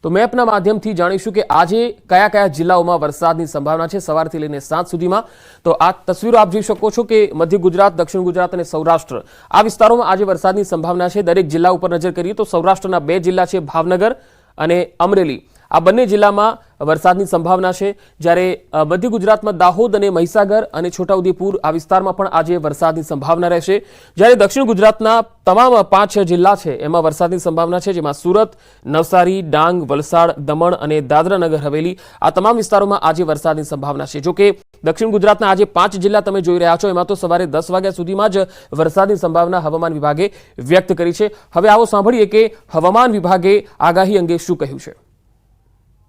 તો મેપના માધ્યમથી જાણીશું કે આજે કયા કયા જિલ્લાઓમાં વરસાદની સંભાવના છે સવારથી લઈને સાંજ સુધીમાં। તો આ તસવીરો આપ જોઈ શકો છો કે મધ્ય ગુજરાત, દક્ષિણ ગુજરાત અને સૌરાષ્ટ્ર આ વિસ્તારોમાં આજે વરસાદની સંભાવના છે। દરેક જિલ્લા ઉપર નજર કરીએ તો સૌરાષ્ટ્રના 2 જિલ્લા છે, ભાવનગર અને અમરેલી। આ બંને જિલ્લામાં વરસાદની સંભાવના છે, જ્યારે મધ્ય ગુજરાતમાં દાહોદ અને મહીસાગર અને છોટાઉદેપુર આ વિસ્તારમાં પણ આજે વરસાદની સંભાવના રહેશે। જ્યારે દક્ષિણ ગુજરાતના તમામ 5 જિલ્લા છે એમાં વરસાદની સંભાવના છે, જેમાં સુરત, નવસારી, ડાંગ, વલસાડ, દમણ અને દાદરા નગર હવેલી આ તમામ વિસ્તારોમાં આજે વરસાદની સંભાવના છે। જો કે દક્ષિણ ગુજરાતના આજે 5 જિલ્લા તમે જોઈ રહ્યા છો એમાં તો સવારે 10 વાગ્યા સુધીમાં જ વરસાદની સંભાવના હવામાન વિભાગે વ્યક્ત કરી છે। હવે આવો સાંભળીએ કે હવામાન વિભાગે આગાહી અંગે શું કહ્યું છે।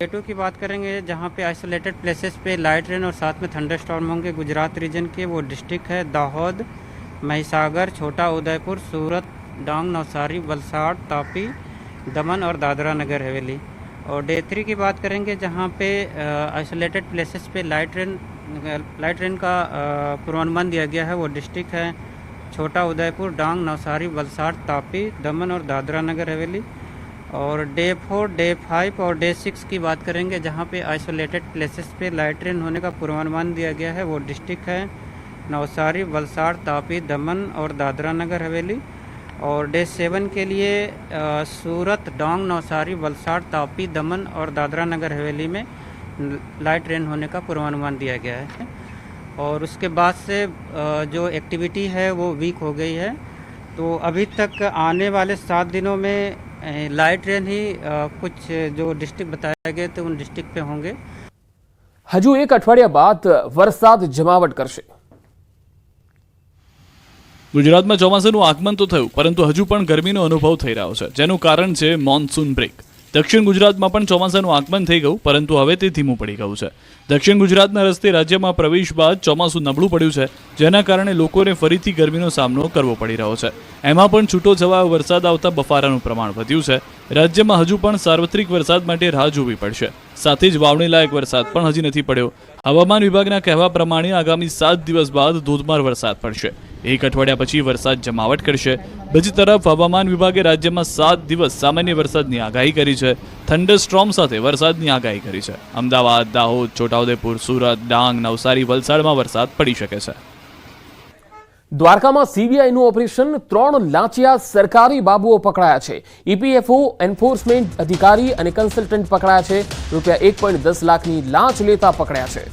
डे 2 की बात करेंगे, जहाँ पे आइसोलेटेड प्लेसेस पे लाइट रेन और साथ में थंडर स्टॉर्म होंगे। गुजरात रीजन के वो डिस्ट्रिक्ट है दाहोद, महिसागर, छोटा उदयपुर, सूरत, डांग, नवसारी, वलसाड़, तापी, दमन और दादरा नगर हवेली। और डे 3 की बात करेंगे, जहाँ पे आइसोलेटेड प्लेसेस पे लाइट रेन का पूर्वानुमान दिया गया है। वो डिस्ट्रिक्ट है छोटा उदयपुर, डांग, नवसारी, वलसाड़, तापी, दमन और दादरा नगर हवेली। और डे 4, डे 5 और डे 6 की बात करेंगे, जहाँ पे आइसोलेटेड प्लेसेस पे लाइट रेन होने का पूर्वानुमान दिया गया है। वो डिस्ट्रिक्ट है नवसारी, वलसाड़, तापी, दमन और दादरा नगर हवेली। और डे 7 के लिए सूरत, डांग, नवसारी, वलसाड़, तापी, दमन और दादरा नगर हवेली में लाइट रेन होने का पूर्वानुमान दिया गया है। और उसके बाद से जो एक्टिविटी है वो वीक हो गई है। तो अभी तक आने वाले 7 दिनों में लाइट रेन ही कुछ जो डिस्ट्रिक्ट बताए गए थे उन डिस्ट्रिक्ट पे होंगे। हजू एक अठवाडिया बाद वरसाद जमावट करशे। गुजरात में ચોમાસાનું આગમન તો થયું, પરંતુ હજુ પણ ગરમીનો અનુભવ થઈ રહ્યો છે, જેનું કારણ છે મોન્સૂન બ્રેક। દક્ષિણ ગુજરાતમાં પણ ચોમાસાનું આગમન થઈ ગયું, પરંતુ હવે તે ધીમું પડી ગયું છે। દક્ષિણ ગુજરાતના રસ્તે રાજ્યમાં પ્રવેશ બાદ ચોમાસું નબળું પડ્યું છે, જેના કારણે લોકોને ફરીથી ગરમીનો સામનો કરવો પડી રહ્યો છે। એમાં પણ છૂટો છવાયો વરસાદ આવતા બફારાનું પ્રમાણ વધ્યું છે। રાજ્યમાં હજુ પણ સાર્વત્રિક વરસાદ માટે રાહ જોવી પડશે। સાથે જ વાવણી લાયક વરસાદ પણ હજી નથી પડ્યો। હવામાન વિભાગના કહેવા પ્રમાણે આગામી 7 દિવસ બાદ ધોધમાર વરસાદ પડશે। એક અઠવાડિયા પછી વરસાદ જમાવટ કરશે। બીજી તરફ હવામાન વિભાગે રાજ્યમાં 7 દિવસ સામાન્ય વરસાદની આગાહી કરી છે। થંડર સ્ટ્રોમ સાથે વરસાદની આગાહી કરી છે। અમદાવાદ, દાહોદ, છોટાઉદેપુર, સુરત, ડાંગ, નવસારી, વલસાડમાં વરસાદ પડી શકે છે। દ્વારકામાં સીબીઆઈનું ઓપરેશન, 3 લાંચિયા સરકારી બાબુઓ પકડાયા છે। ઈપીએફઓ એન્ફોર્સમેન્ટ અધિકારી અને કન્સલ્ટન્ટ પકડાયા છે। રૂપિયા 1.10 લાખની લાંચ લેતા પકડાયા છે।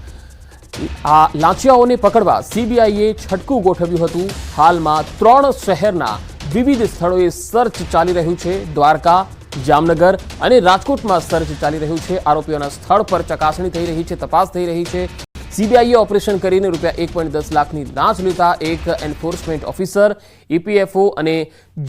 આ લાંચિયાઓને પકડવા સીબીઆઈએ છટકું ગોઠવ્યું હતું। હાલમાં 3 શહેરના વિવિધ સ્થળોએ સર્ચ ચાલી રહ્યું છે। દ્વારકા, જામનગર અને રાજકોટમાં સર્ચ ચાલી રહ્યું છે। આરોપીઓના સ્થળ પર ચકાસણી થઈ રહી છે, તપાસ થઈ રહી છે। સીબીઆઈએ ઓપરેશન કરીને રૂપિયા 1.10 લાખની લાંચ લેતા એક એન્ફોર્સમેન્ટ ઓફિસર, ઈપીએફઓ અને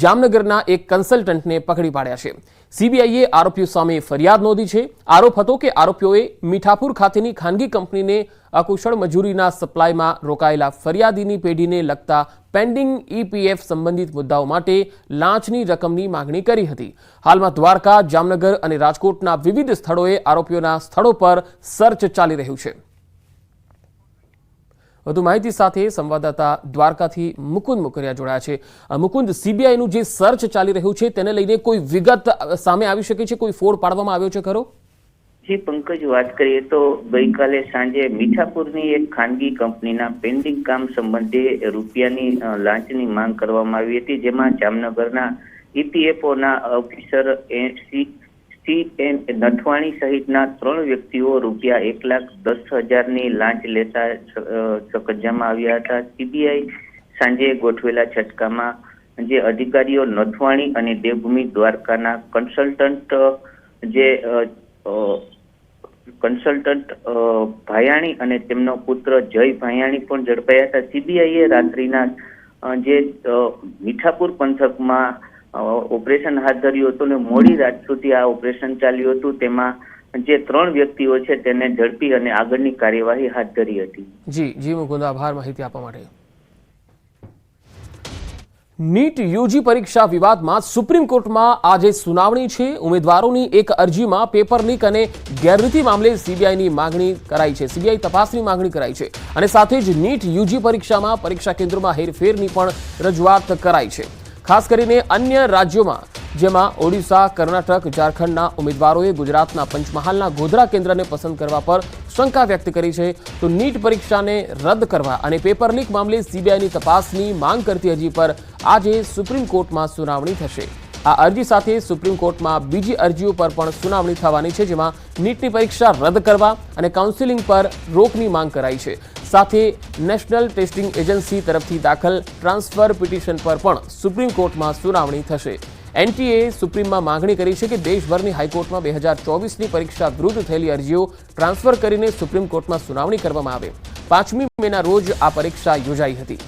જામનગરના એક કન્સલ્ટન્ટને પકડી પાડ્યા છે। સીબીઆઈએ આરોપીઓ સામે ફરિયાદ નોંધી છે। આરોપ હતો કે આરોપીઓએ મીઠાપુર ખાતેની ખાનગી કંપનીને અકુશળ મજૂરીના સપ્લાયમાં રોકાયેલા ફરિયાદીની પેઢીને લગતા પેન્ડિંગ ઈપીએફ સંબંધિત મુદ્દાઓ માટે લાંચની રકમની માંગણી કરી હતી। હાલમાં દ્વારકા, જામનગર અને રાજકોટના વિવિધ સ્થળોએ આરોપીઓના સ્થળો પર સર્ચ ચાલી રહ્યું છે। વધુ માહિતી સાથે સંવાદદાતા દ્વારકાથી મુકુંદ મુકરિયા જોડાયા છે। મુકુંદ, સીબીઆઈનું જે સર્ચ ચાલી રહ્યું છે તેને લઈને કોઈ વિગત સામે આવી શકે છે? કોઈ ફોડ પાડવામાં આવ્યો છે ખરો? જી પંકજ, વાત કરીએ તો ગઈકાલે સાંજે મીઠાપુરની એક ખાનગી કંપનીના પેન્ડિંગ કામ સંબંધે રૂપિયાની લાંચની માંગ કરવામાં આવી હતી, જેમાં જામનગરના ઈપીએફઓના ઓફિસર CN નથવાણી સહિતના 3 વ્યક્તિઓ રૂપિયા 1,10,000ની લાંચ લેતા કબજામાં આવ્યા હતા। સીબીઆઈ સાંજે ગોઠવેલા છટકામાં જે અધિકારીઓ નથવાણી અને દેવભૂમિ દ્વારકાના કન્સલ્ટન્ટ ભાયાણી અને તેમનો પુત્ર જય ભાયાણી પણ ઝડપાયા હતા। સીબીઆઈએ રાત્રિના જે મીઠાપુર પંથકમાં ઓપરેશન હાથ ધર્યું હતું અને મોડી રાત સુધી આ ઓપરેશન ચાલ્યું હતું। તેમાં જે 3 વ્યક્તિઓ છે તેને ઝડપી અને આગળની કાર્યવાહી હાથ ધરી હતી। જી મુકુંદ, આભાર માહિતી આપવા માટે। નીટ યુજી પરીક્ષા વિવાદમાં સુપ્રીમ કોર્ટમાં આજે સુનાવણી છે। ઉમેદવારોની એક અરજીમાં પેપર લીક અને ગેરરીતિ મામલે સીબીઆઈની માંગણી કરાઈ છે। સીબીઆઈ તપાસની માંગણી કરાઈ છે અને સાથે જ નીટ યુજી પરીક્ષામાં પરીક્ષા કેન્દ્રોમાં હેરફેરની પણ રજૂઆત કરાઈ છે। ખાસ કરીને અન્ય રાજ્યોમાં જેમાં ઓડિશા, કર્ણાટક, ઝારખંડના ઉમેદવારોએ ગુજરાતના પંચમહાલના ગોધરા કેન્દ્રને પસંદ કરવા પર શંકા વ્યક્ત કરી છે. તો નીટ પરીક્ષાને રદ કરવા અને પેપર લીક મામલે સીબીઆઈની તપાસની માંગ કરતી અરજી પર આજે સુપ્રીમ કોર્ટમાં સુનાવણી થશે. આ અરજી સાથે સુપ્રીમ કોર્ટમાં બીજી અરજીઓ પર પણ સુનાવણી થવાની છે, જેમાં નીટની પરીક્ષા રદ કરવા અને કાઉન્સેલિંગ પર રોકની માંગ કરાઈ છે. સાથે નેશનલ ટેસ્ટિંગ એજન્સી તરફથી દાખલ ટ્રાન્સફર પિટિશન પર પણ સુપ્રીમ કોર્ટમાં સુનાવણી થશે. એનટીએ સુપ્રીમમાં માંગણી કરી છે કે દેશભરની હાઈકોર્ટમાં 2024ની પરીક્ષા વિરુદ્ધ થયેલી અરજીઓ ટ્રાન્સફર કરીને સુપ્રીમ કોર્ટમાં સુનાવણી કરવામાં આવે. 5મી મેના રોજ આ પરીક્ષા યોજાઈ હતી.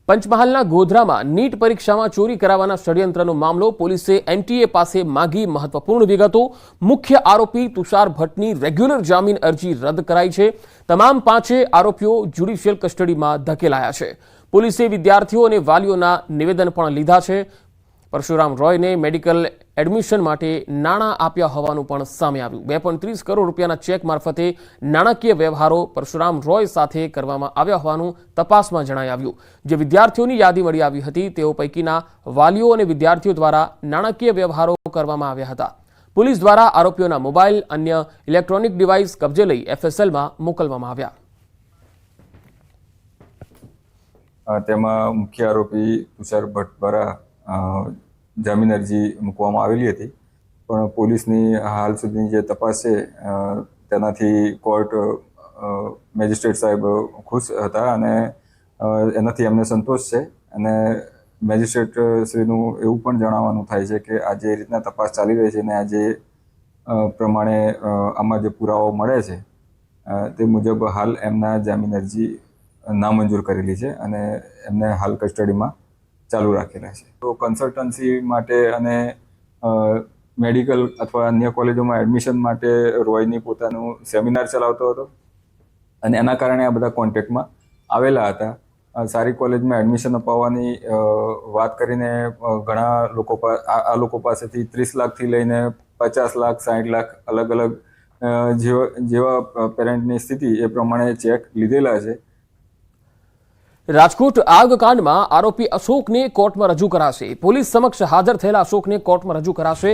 પંચમહાલના ગોધરામાં નીટ પરીક્ષામાં ચોરી કરાવવાના ષડયંત્રનો મામલો પોલીસે એનટીએ પાસે માંગી મહત્વપૂર્ણ વિગતો. મુખ્ય આરોપી તુષાર ભટ્ટની રેગ્યુલર જામીન અરજી રદ કરાઈ છે. તમામ 5 આરોપીઓ જ્યુડિશિયલ કસ્ટડીમાં ધકેલાયા છે. પોલીસે વિદ્યાર્થીઓ અને વાલીઓના નિવેદન પણ લીધા છે. પરશુરામ રોયને મેડિકલ એડમિશન માટે નાણાં આપ્યા હોવાનું પણ સામે આવ્યું. 2.30 કરોડ રૂપિયાના ચેક મારફતે નાણાકીય વ્યવહારો પરશુરામ રોય સાથે કરવામાં આવ્યા હોવાનું તપાસમાં જણાઈ આવ્યું. જે વિદ્યાર્થીઓની યાદી મળી આવી હતી તેઓ પૈકીના વાલીઓ અને વિદ્યાર્થીઓ દ્વારા નાણાકીય વ્યવહારો કરવામાં આવ્યા હતા. પોલીસ દ્વારા આરોપીઓના મોબાઈલ, અન્ય ઇલેક્ટ્રોનિક ડિવાઇસ કબજે લઈ એફએસએલમાં મોકલવામાં આવ્યા. તેમાં મુખ્ય આરોપી તુષાર ભટ્ટ દ્વારા જામીન અરજી મૂકવામાં આવેલી હતી, પણ પોલીસની હાલ સુધીની જે તપાસ છે તેનાથી કોર્ટ મેજિસ્ટ્રેટ સાહેબ ખુશ હતા અને એનાથી એમને સંતોષ છે. અને મેજિસ્ટ્રેટ શ્રીનું એવું પણ જણાવવાનું થાય છે કે આ જે રીતના તપાસ ચાલી રહી છે અને આ જે પ્રમાણે આમાં જે પુરાવાઓ મળે છે તે મુજબ હાલ એમના જામીન અરજી નામંજૂર કરેલી છે અને એમને હાલ કસ્ટડીમાં ચાલુ રાખેલા છે. તો કન્સલ્ટન્સી માટે અને મેડિકલ અથવા અન્ય કોલેજોમાં એડમિશન માટે રોયની પોતાનું સેમિનાર ચલાવતો હતો અને એના કારણે આ બધા કોન્ટેક્ટમાં આવેલા હતા. સારી કોલેજમાં એડમિશન અપાવવાની વાત કરીને ઘણા લોકો આ લોકો પાસેથી 30 લાખથી લઈને 50 લાખ 60 લાખ અલગ અલગ જેવા પેરેન્ટની સ્થિતિ એ પ્રમાણે ચેક લીધેલા છે. રાજકોટ આગકાંડમાં આરોપી અશોકને કોર્ટમાં રજૂ કરાશે. પોલીસ સમક્ષ હાજર થયેલા અશોકને કોર્ટમાં રજૂ કરાશે.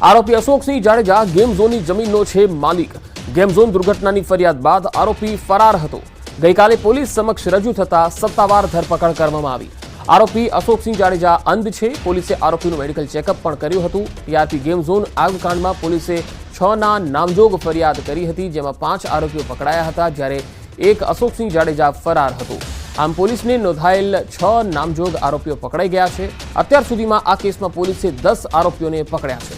આરોપી અશોકસિંહ જાડેજા ગેમ ઝોનની જમીનનો છે માલિક. ગેમ ઝોન દુર્ઘટનાની ફરિયાદ બાદ આરોપી ફરાર હતો. ગઈકાલે પોલીસ સમક્ષ રજૂ થતા સત્તાવાર ધરપકડ કરવામાં આવી. આરોપી અશોકસિંહ જાડેજા અંધ છે. પોલીસે આરોપીનું મેડિકલ ચેકઅપ પણ કર્યું હતું. ટીઆરપી ગેમ ઝોન આગકાંડમાં પોલીસે 6ના નામજોગ ફરિયાદ કરી હતી, જેમાં 5 આરોપીઓ પકડાયા હતા, જ્યારે 1 અશોકસિંહ જાડેજા ફરાર હતો. આમ પોલીસને નોંધાયેલ 6 નામજોગ આરોપીઓ પકડાઈ ગયા છે. અત્યાર સુધીમાં આ કેસમાં પોલીસે 10 આરોપીઓને પકડ્યા છે.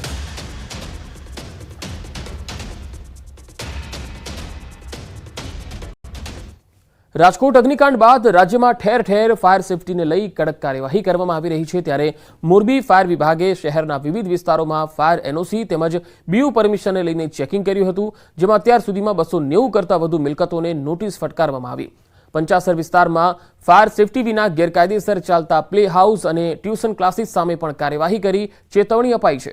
રાજકોટ અગ્નિકાંડ બાદ રાજ્યમાં ઠેર ઠેર ફાયર સેફટીને લઈ કડક કાર્યવાહી કરવામાં આવી રહી છે. ત્યારે મોરબી ફાયર વિભાગે શહેરના વિવિધ વિસ્તારોમાં ફાયર એનઓસી તેમજ બીયુ પરમિશનને લઈને ચેકિંગ કર્યું હતું, જેમાં અત્યાર સુધીમાં 290 કરતાં વધુ મિલકતોને નોટિસ ફટકારવામાં આવી. પંચાસર વિસ્તારમાં ફાયર સેફટી વિના ગેરકાયદેસર ચાલતા પ્લે હાઉસ અને ટ્યુશન ક્લાસીસ સામે પણ કાર્યવાહી કરી ચેતવણી અપાઈ છે.